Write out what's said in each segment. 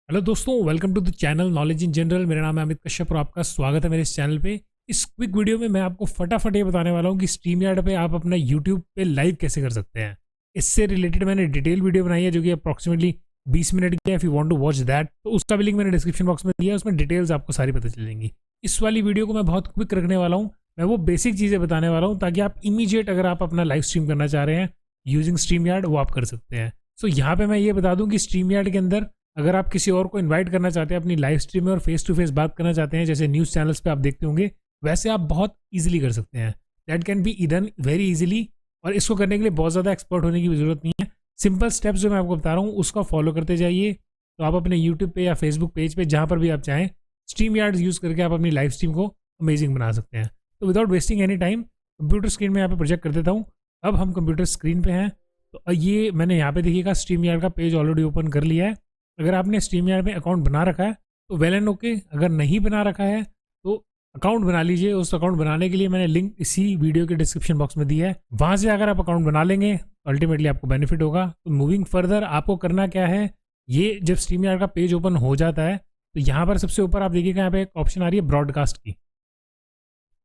Hello दोस्तों, welcome to the channel knowledge in general. मेरा नाम है अमित कश्यप और आपका स्वागत है मेरे इस चैनल पे। इस क्विक वीडियो में मैं आपको फटाफट ये बताने वाला हूँ कि स्ट्रीम यार्ड पे आप अपना यूट्यूब पे लाइव कैसे कर सकते हैं। इससे रिलेटेड मैंने डिटेल वीडियो बनाई है जो कि अप्रॉक्सीमेटली 20 मिनट की है। If you want to watch that तो उसका भी लिंक मैंने डिस्क्रिप्शन बॉक्स में दिया है, उसमें डिटेल्स आपको सारी पता चल जाएंगी। इस वाली वीडियो को मैं बहुत क्विक रखने वाला हूँ। मैं वो बेसिक चीज़ें बताने वाला हूँ ताकि आप इमीडिएट अगर आप अपना लाइव स्ट्रीम करना चाह रहे हैं यूजिंग स्ट्रीम यार्ड वो आप कर सकते हैं। सो यहाँ पे मैं ये बता दूँ कि स्ट्रीम यार्ड के अंदर अगर आप किसी और को इनवाइट करना चाहते हैं अपनी लाइव स्ट्रीम में और फेस टू फेस बात करना चाहते हैं जैसे न्यूज़ चैनल्स पे आप देखते होंगे, वैसे आप बहुत इजीली कर सकते हैं। That can be done very easily. और इसको करने के लिए बहुत ज़्यादा एक्सपर्ट होने की ज़रूरत नहीं है। सिंपल स्टेप्स जो मैं आपको बता रहा हूँ उसका फॉलो करते जाइए, तो आप अपने यूट्यूब पे या फेसबुक पेज पे जहाँ पर भी आप चाहें स्ट्रीम यार्ड यूज़ करके आप अपनी लाइव स्ट्रीम को अमेजिंग बना सकते हैं। तो without wasting any time computer screen में यहाँ पे प्रोजेक्ट कर देता हूँ। अब हम कंप्यूटर स्क्रीन पे हैं, तो ये मैंने यहाँ पे देखिएगा स्ट्रीम यार्ड का पेज ऑलरेडी ओपन कर लिया है। अगर आपने स्ट्रीम यार्ड में अकाउंट बना रखा है तो वेल एंड ओके, अगर नहीं बना रखा है तो अकाउंट बना लीजिए। उस अकाउंट बनाने के लिए मैंने लिंक इसी वीडियो के डिस्क्रिप्शन बॉक्स में दिया है, वहाँ से अगर आप अकाउंट बना लेंगे तो अल्टीमेटली आपको बेनिफिट होगा। तो मूविंग फर्दर आपको करना क्या है, ये जब स्ट्रीम यार्ड का पेज ओपन हो जाता है तो यहाँ पर सबसे ऊपर आप देखिएगा यहाँ पे एक ऑप्शन आ रही है ब्रॉडकास्ट की।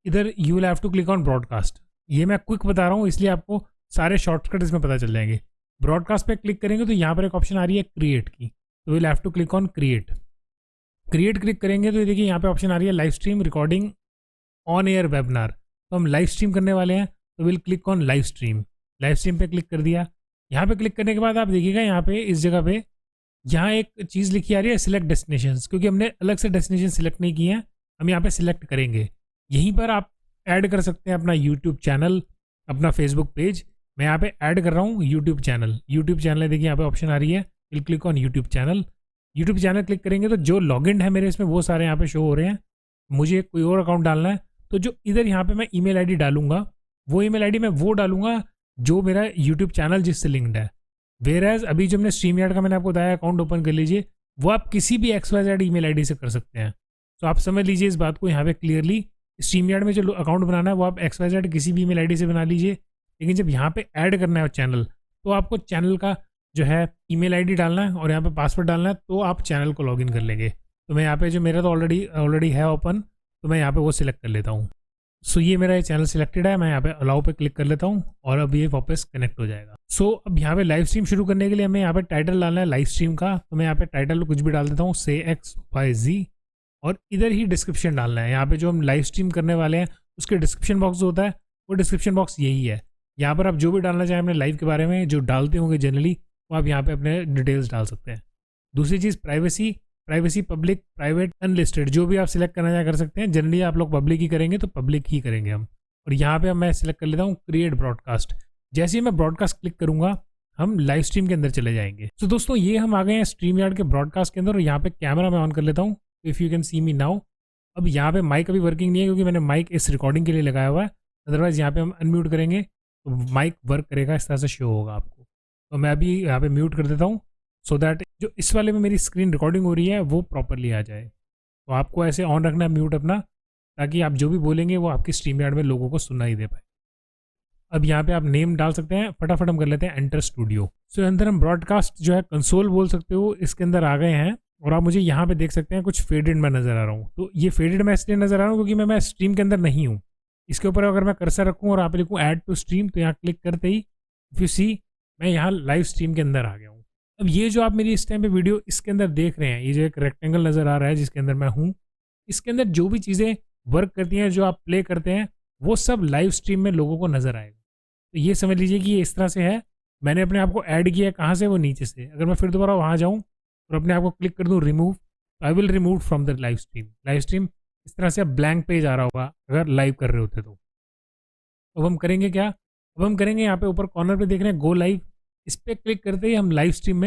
इधर you will have to click on broadcast. ये मैं क्विक बता रहा हूँ इसलिए आपको सारे शॉर्टकट इसमें पता चल जाएंगे। ब्रॉडकास्ट पे क्लिक करेंगे तो यहाँ पर एक ऑप्शन आ रही है क्रिएट की, तो will have to click on create. Create click करेंगे तो ये देखिए यहाँ पे ऑप्शन आ रही है live stream recording on air webinar. तो हम लाइव स्ट्रीम करने वाले हैं तो will click on live stream. Live stream पे क्लिक कर दिया। यहाँ पे क्लिक करने के बाद आप देखिएगा यहाँ पे इस जगह पे यहाँ एक चीज़ लिखी आ रही है सिलेक्ट डेस्टिनेशन, क्योंकि हमने अलग से डेस्टिनेशन सिलेक्ट नहीं किए हैं, हम यहाँ पे सिलेक्ट करेंगे। यहीं पर आप ऐड कर सकते हैं अपना यूट्यूब चैनल, अपना फेसबुक पेज। मैं यहाँ पे ऐड कर रहा हूँ यूट्यूब चैनल। यूट्यूब चैनल देखिए यहाँ पे ऑप्शन आ रही है, will click on YouTube channel. YouTube channel click करेंगे तो जो लॉगिन है मेरे इसमें वो सारे यहाँ पे शो हो रहे हैं। मुझे कोई और अकाउंट डालना है तो जो इधर यहाँ पे मैं ईमेल आईडी डालूंगा वो ईमेल आईडी मैं वो डालूंगा जो मेरा यूट्यूब चैनल जिससे लिंक्ड है। वेर एज अभी जो हमने स्ट्रीम यार्ड का मैंने आपको बताया अकाउंट ओपन कर लीजिए, वो आप किसी भी XYZ ईमेल आईडी से कर सकते हैं। तो आप समझ लीजिए इस बात को यहाँ पे क्लियरली, स्ट्रीम यार्ड में जो अकाउंट बनाना है वो आप XYZ किसी भी ईमेल आईडी से बना लीजिए। लेकिन जब यहाँ पे ऐड करना है चैनल तो आपको चैनल का जो है ईमेल आईडी डालना है और यहाँ पे पासवर्ड डालना है, तो आप चैनल को लॉगिन कर लेंगे। तो मैं यहाँ पे जो मेरा तो ऑलरेडी है ओपन, तो मैं यहाँ पे वो सिलेक्ट कर लेता हूँ। सो ये मेरा चैनल सिलेक्टेड है, मैं यहाँ पे अलाउ पे क्लिक कर लेता हूँ और अब ये वापस कनेक्ट हो जाएगा। सो अब यहाँ पे लाइव स्ट्रीम शुरू करने के लिए हमें यहाँ पे टाइटल डालना है लाइव स्ट्रीम का। तो मैं यहाँ पे टाइटल कुछ भी डाल देता हूँ, से XYZ, और इधर ही डिस्क्रिप्शन डालना है। यहाँ पे जो हम लाइव स्ट्रीम करने वाले हैं उसके डिस्क्रिप्शन बॉक्स जो होता है वो डिस्क्रिप्शन बॉक्स यही है। यहाँ पर आप जो भी डालना चाहें अपने लाइव के बारे में जो डालते होंगे जनरली, वो आप यहाँ पे अपने डिटेल्स डाल सकते हैं। दूसरी चीज़ प्राइवेसी पब्लिक, प्राइवेट, अनलिस्टेड, जो भी आप सिलेक्ट करना चाहे कर सकते हैं। जनरली आप लोग पब्लिक ही करेंगे तो पब्लिक ही करेंगे हम। और यहाँ पे मैं सिलेक्ट कर लेता हूँ क्रिएट ब्रॉडकास्ट। जैसे ही मैं ब्रॉडकास्ट क्लिक करूँगा हम लाइव स्ट्रीम के अंदर चले जाएंगे। तो दोस्तों ये हम आ गए हैं स्ट्रीम यार्ड के ब्रॉडकास्ट के अंदर और यहाँ पे कैमरा मैं ऑन कर लेता हूँ, if you can see me now. अब यहाँ पे माइक अभी वर्किंग नहीं है क्योंकि मैंने माइक इस रिकॉर्डिंग के लिए लगाया हुआ है, अदरवाइज यहाँ पे हम अनम्यूट करेंगे तो माइक वर्क करेगा, इस तरह से शो होगा आपको। तो मैं अभी यहाँ पे म्यूट कर देता हूँ सो दैट जो इस वाले में मेरी स्क्रीन रिकॉर्डिंग हो रही है वो प्रॉपरली आ जाए। तो आपको ऐसे ऑन रखना है म्यूट अपना, ताकि आप जो भी बोलेंगे वो आपकी स्ट्रीम यार्ड में लोगों को सुनना ही दे पाए। अब यहाँ पे आप नेम डाल सकते हैं, फटाफट हम कर लेते हैं एंटर स्टूडियो। सो अंदर हम ब्रॉडकास्ट जो है कंसोल बोल सकते हो, इसके अंदर आ गए हैं और आप मुझे यहाँ पे देख सकते हैं कुछ फेडेड मैं नज़र आ रहा हूँ। तो ये फेडेड मैं इसलिए नज़र आ रहा हूँ क्योंकि मैं स्ट्रीम के अंदर नहीं हूँ। इसके ऊपर अगर मैं कर्सर रखूँ और यहाँ पे लिखूँ ऐड टू स्ट्रीम, तो यहाँ क्लिक करते ही इफ यू सी मैं यहाँ लाइव स्ट्रीम के अंदर आ गया हूँ। अब ये जो आप मेरी इस टाइम पे वीडियो इसके अंदर देख रहे हैं, ये जो एक रेक्टेंगल नज़र आ रहा है जिसके अंदर मैं हूँ, इसके अंदर जो भी चीज़ें वर्क करती हैं, जो आप प्ले करते हैं, वो सब लाइव स्ट्रीम में लोगों को नज़र आएगा। तो ये समझ लीजिए कि ये इस तरह से है। मैंने अपने आप को ऐड किया है कहाँ से, वो नीचे से। अगर मैं फिर दोबारा वहाँ जाऊँ और अपने आप को क्लिक कर दूँ remove, I will remove from the live stream. Live stream इस तरह से ब्लैंक पेज आ रहा होगा अगर लाइव कर रहे होते तो। अब हम करेंगे क्या, अब हम करेंगे यहाँ पे ऊपर कॉर्नर पे देख रहे हैं गो लाइव, इस पर क्लिक करते ही हम लाइव स्ट्रीम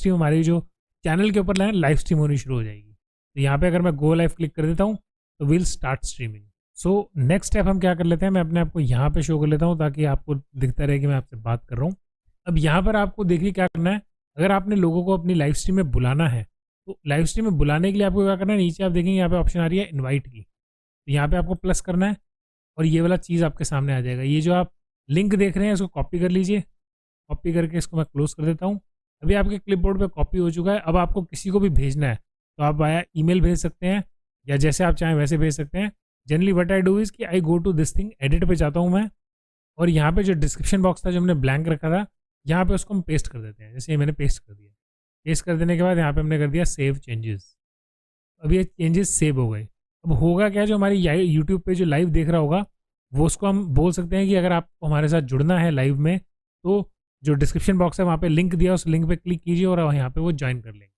हमारी जो चैनल के ऊपर लाइव स्ट्रीम होनी शुरू हो जाएगी। तो यहाँ पे अगर मैं गो लाइव क्लिक कर देता हूँ तो will start streaming. So next step हम क्या कर लेते हैं, मैं अपने आप को यहाँ पे शो कर लेता हूँ ताकि आपको दिखता रहे कि मैं आपसे बात कर रहा हूँ। अब यहाँ पर आपको देखिए क्या करना है, अगर आपने लोगों को अपनी लाइव स्ट्रीम में बुलाना है तो लाइव स्ट्रीम में बुलाने के लिए आपको क्या करना है, नीचे आप देखेंगे यहाँ पे ऑप्शन आ रही है इन्वाइट की, तो यहाँ पे आपको प्लस करना है और ये वाला चीज़ आपके सामने आ जाएगा। ये जो आप लिंक देख रहे हैं इसको कॉपी कर लीजिए, कॉपी करके इसको मैं क्लोज कर देता हूँ अभी आपके क्लिपबोर्ड पे कॉपी हो चुका है। अब आपको किसी को भी भेजना है तो आप वाया ईमेल भेज सकते हैं या जैसे आप चाहें वैसे भेज सकते हैं। Generally what I do is कि I go to this thing, edit पे जाता हूँ मैं, और यहाँ पे जो डिस्क्रिप्शन बॉक्स था जो हमने ब्लैंक रखा था, यहाँ पे उसको हम पेस्ट कर देते हैं। जैसे ये मैंने पेस्ट कर दिया। पेस्ट कर देने के बाद यहाँ पे हमने कर दिया सेव चेंजेस। अब ये चेंजेस सेव हो गए। अब होगा क्या, जो हमारी यूट्यूब पे जो लाइव देख रहा होगा वो उसको हम बोल सकते हैं कि अगर आपको हमारे साथ जुड़ना है लाइव में तो जो डिस्क्रिप्शन बॉक्स है वहाँ पे लिंक दिया, उस लिंक पे क्लिक कीजिए और यहाँ पे वो ज्वाइन कर लेंगे।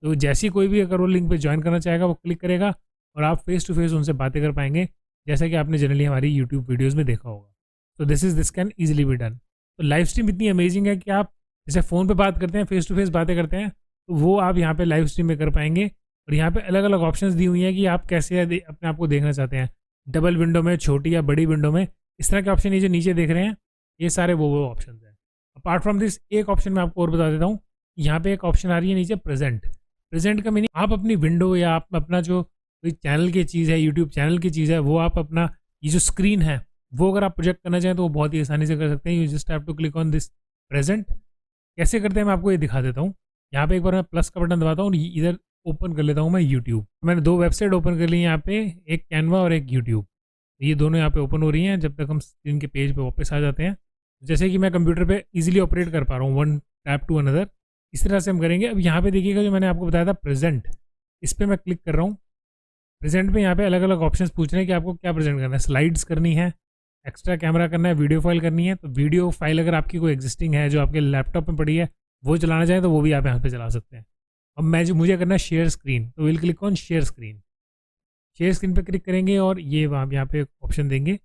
तो जैसी कोई भी अगर वो लिंक पे ज्वाइन करना चाहेगा वो क्लिक करेगा और आप फेस टू फेस उनसे बातें कर पाएंगे, जैसा कि आपने जनरली हमारी यूट्यूब वीडियोज़ में देखा होगा। तो this can easily be done. तो लाइव स्ट्रीम इतनी अमेजिंग है कि आप जैसे फ़ोन पे बात करते हैं, फेस टू फेस बातें करते हैं, तो वो आप यहाँ पे लाइव स्ट्रीम में कर पाएंगे। और यहाँ पे अलग अलग ऑप्शंस दी हुई हैं कि आप कैसे अपने आप को देखना चाहते हैं, डबल विंडो में, छोटी या बड़ी विंडो में, इस तरह के ऑप्शन ये जो नीचे देख रहे हैं ये सारे वो ऑप्शन हैं। अपार्ट फ्रॉम दिस एक ऑप्शन मैं आपको और बता देता हूँ। यहाँ पे एक ऑप्शन आ रही है नीचे प्रेजेंट। प्रेजेंट का मीनिंग आप अपनी विंडो या आप अपना जो कोई चैनल की चीज़ है, यूट्यूब चैनल की चीज़ है, वो आप अपना ये जो स्क्रीन है वो अगर आप प्रोजेक्ट करना चाहें तो वो बहुत ही आसानी से कर सकते हैं। You just have to click on this present. कैसे करते हैं मैं आपको ये दिखा देता हूँ। यहाँ पे एक बार मैं प्लस का बटन दबाता हूँ और इधर ओपन कर लेता हूँ मैं यूट्यूब। मैंने दो वेबसाइट ओपन कर ली यहाँ पे, एक कैनवा और एक यूट्यूब। ये दोनों यहाँ पे ओपन हो रही हैं जब तक हम स्क्रीन के पेज पे वापस आ जाते हैं। जैसे कि मैं कंप्यूटर पे इजीली ऑपरेट कर पा रहा हूँ वन टैप टू अनदर, इस तरह से हम करेंगे। अब यहाँ पे देखिएगा जो मैंने आपको बताया था प्रेजेंट, इस पर मैं क्लिक कर रहा हूँ। प्रेजेंट में यहाँ पे अलग अलग ऑप्शंस पूछ रहे हैं कि आपको क्या प्रेजेंट करना है। स्लाइड्स करनी है, एक्स्ट्रा कैमरा करना है, वीडियो फाइल करनी है। तो वीडियो फाइल अगर आपकी कोई एग्जिस्टिंग है जो आपके लैपटॉप में पड़ी है वो चलाना चाहें तो वो भी आप यहाँ पे चला सकते हैं। अब मुझे करना है शेयर स्क्रीन, तो will click on share screen. Share screen पे क्लिक करेंगे और ये वहाँ यहाँ पे ऑप्शन देंगे।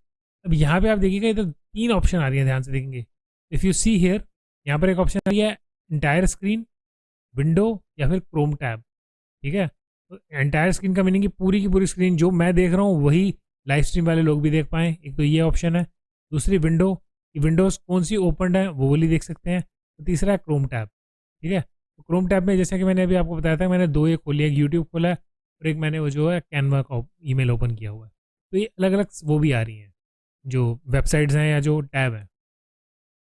अब यहाँ पे आप देखिएगा इधर तीन ऑप्शन आ रही है, ध्यान से देखेंगे। इफ़ यू सी हियर, यहाँ पर एक ऑप्शन आ रही है एंटायर स्क्रीन, विंडो या फिर क्रोम टैब। ठीक है, तो एंटायर स्क्रीन का मीनिंग कि पूरी की पूरी स्क्रीन जो मैं देख रहा हूँ वही लाइव स्ट्रीम वाले लोग भी देख पाएँ। एक तो ये ऑप्शन है। दूसरी विंडो, कि विंडोज़ कौन सी ओपन है वो वाली देख सकते हैं। तो तीसरा है क्रोम टैब। ठीक है, तो क्रोम टैब में जैसे कि मैंने अभी आपको बताया था, मैंने दो ये खोली है, एक यूट्यूब खोला है और एक मैंने वो जो है कैनवा का ईमेल ओपन किया हुआ है। तो ये अलग अलग वो भी आ रही हैं जो वेबसाइट्स हैं या जो टैब हैं।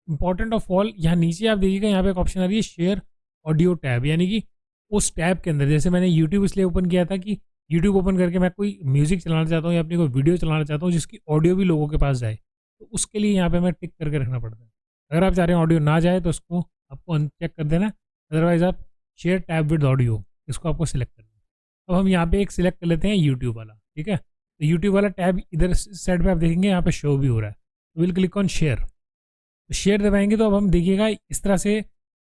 इंपॉर्टेंट ऑफ ऑल, यहाँ नीचे आप देखिएगा यहाँ पे एक ऑप्शन आ रही है शेयर ऑडियो टैब, यानी कि उस टैब के अंदर जैसे मैंने यूट्यूब इसलिए ओपन किया था कि यूट्यूब ओपन करके मैं कोई म्यूजिक चलाना चाहता हूँ या अपनी कोई वीडियो चलाना चाहता हूँ जिसकी ऑडियो भी लोगों के पास जाए, तो उसके लिए यहाँ पे मैं टिक करके रखना पड़ता है। अगर आप चाह रहे हैं ऑडियो ना जाए तो उसको आपको अनचेक कर देना, अदरवाइज आप शेयर टैब विद ऑडियो इसको आपको सिलेक्ट करना है। अब हम यहाँ पे एक सिलेक्ट कर लेते हैं यूट्यूब वाला। ठीक है, तो यूट्यूब वाला टैब इधर साइड पे आप देखेंगे यहाँ पे शो भी हो रहा है। तो विल क्लिक ऑन शेयर। तो शेयर दबाएंगे तो अब हम देखिएगा इस तरह से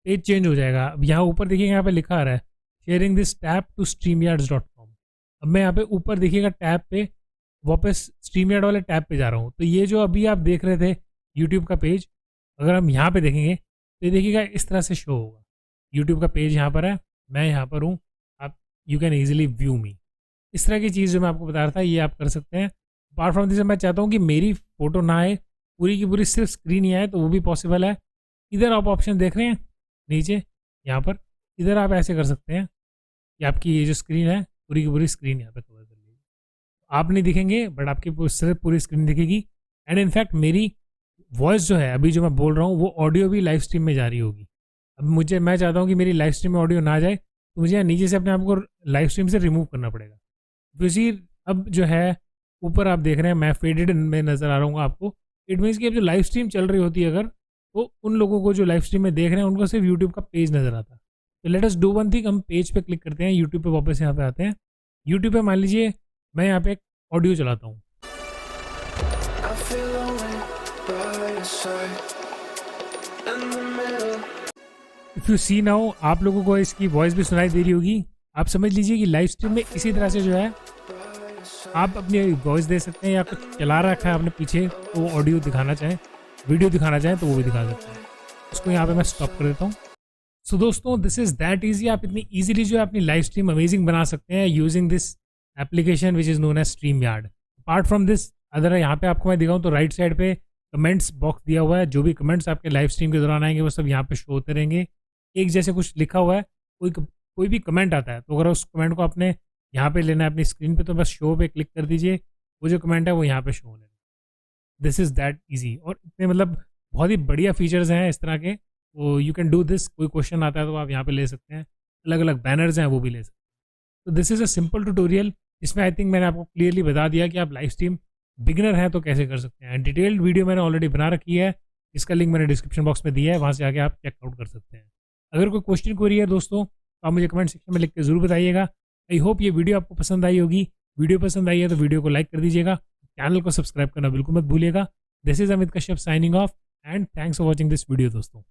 पेज चेंज हो जाएगा। अब यहाँ ऊपर देखिएगा यहाँ पे लिखा आ रहा है sharing this tab to streamyards.com। अब मैं यहाँ पे ऊपर देखिएगा टैब पे वापस स्ट्रीमयार्ड वाले टैब पे जा रहा हूँ। तो ये जो अभी आप देख रहे थे यूट्यूब का पेज, अगर हम यहाँ पे देखेंगे तो ये देखिएगा इस तरह से शो होगा। यूट्यूब का पेज यहाँ पर है, मैं यहाँ पर हूँ, आप यू कैन ईजिली व्यू मी। इस तरह की चीज़ जो मैं आपको बता रहा था ये आप कर सकते हैं। अपार्ट फ्रॉम दिस मैं चाहता हूँ कि मेरी फ़ोटो ना आए, पूरी की पूरी सिर्फ स्क्रीन ही आए, तो वो भी पॉसिबल है। इधर आप ऑप्शन देख रहे हैं नीचे यहाँ पर, इधर आप ऐसे कर सकते हैं कि आपकी ये जो स्क्रीन है पूरी की पूरी स्क्रीन यहाँ पे कवर कर लीजिए। आप नहीं दिखेंगे बट आपकी सिर्फ पूरी स्क्रीन दिखेगी। एंड इनफैक्ट मेरी वॉइस जो है अभी जो मैं बोल रहा हूँ वो ऑडियो भी लाइव स्ट्रीम में जा रही होगी। अब मैं चाहता हूँ कि मेरी लाइव स्ट्रीम में ऑडियो ना जाए, तो मुझे यहाँ नीचे से अपने आप को लाइव स्ट्रीम से रिमूव करना पड़ेगा। क्योंकि अब जो है ऊपर आप देख रहे हैं मैं फेडेड में नज़र आ रहा हूँ आपको। इट मीन्स कि अब जो लाइव स्ट्रीम चल रही होती है अगर, तो उन लोगों को जो लाइव स्ट्रीम में देख रहे हैं उनको सिर्फ यूट्यूब का पेज नज़र आता है। तो let us do one thing, हम पेज पे क्लिक करते हैं, यूट्यूब पे वापस यहाँ पे आते हैं। यूट्यूब पे मान लीजिए मैं यहाँ पे एक ऑडियो चलाता हूँ। इफ़ यू सी नाउ, आप लोगों को इसकी वॉइस भी सुनाई दे रही होगी। आप समझ लीजिए कि लाइव स्ट्रीम में इसी तरह से जो है आप अपनी वॉइस दे सकते हैं, या कुछ चला रखा है आपने पीछे तो वो ऑडियो दिखाना चाहें, वीडियो दिखाना चाहें तो वो भी दिखा सकते हैं। उसको यहाँ पे मैं स्टॉप कर देता हूँ। सो दोस्तों, दिस इज़ दैट ईजी। आप इतनी ईजिली जो है अपनी लाइव स्ट्रीम अमेजिंग बना सकते हैं using this application which is known as StreamYard। Apart from this, अगर यहाँ पे आपको मैं दिखाऊँ तो राइट साइड पे कमेंट्स बॉक्स दिया हुआ है। जो भी कमेंट्स आपके लाइव स्ट्रीम के दौरान आएंगे वो सब यहाँ पे शो होते रहेंगे। एक जैसे कुछ लिखा हुआ है, कोई भी कमेंट आता है तो अगर उस कमेंट को आपने यहाँ पे लेना है अपनी स्क्रीन पे, तो बस शो पे क्लिक कर दीजिए, वो जो कमेंट है वो यहाँ पे शो होने। This is that easy. और इतने मतलब बहुत ही बढ़िया फीचर्स हैं इस तरह के तो यू कैन डू दिस। कोई क्वेश्चन आता है तो आप यहाँ पे ले सकते हैं, अलग अलग बैनर्स हैं वो भी ले सकते हैं। तो this is a simple tutorial, इसमें आई थिंक मैंने आपको क्लियरली बता दिया कि आप लाइव स्ट्रीम बिगिनर हैं तो कैसे कर सकते हैं। डिटेल्ड वीडियो मैंने ऑलरेडी बना रखी है, इसका लिंक मैंने डिस्क्रिप्शन बॉक्स में दिया है, वहाँ से आके आप चेकआउट कर सकते हैं। अगर कोई क्वेश्चन क्वेरी है दोस्तों तो आप मुझे कमेंट सेक्शन में लिख के ज़रूर बताइएगा। आई होप ये वीडियो आपको पसंद आई होगी। वीडियो पसंद आई है तो वीडियो को लाइक कर दीजिएगा, चैनल को सब्सक्राइब करना बिल्कुल मत भूलिएगा। This is Amit Kashyap signing off and thanks for watching this video दोस्तों।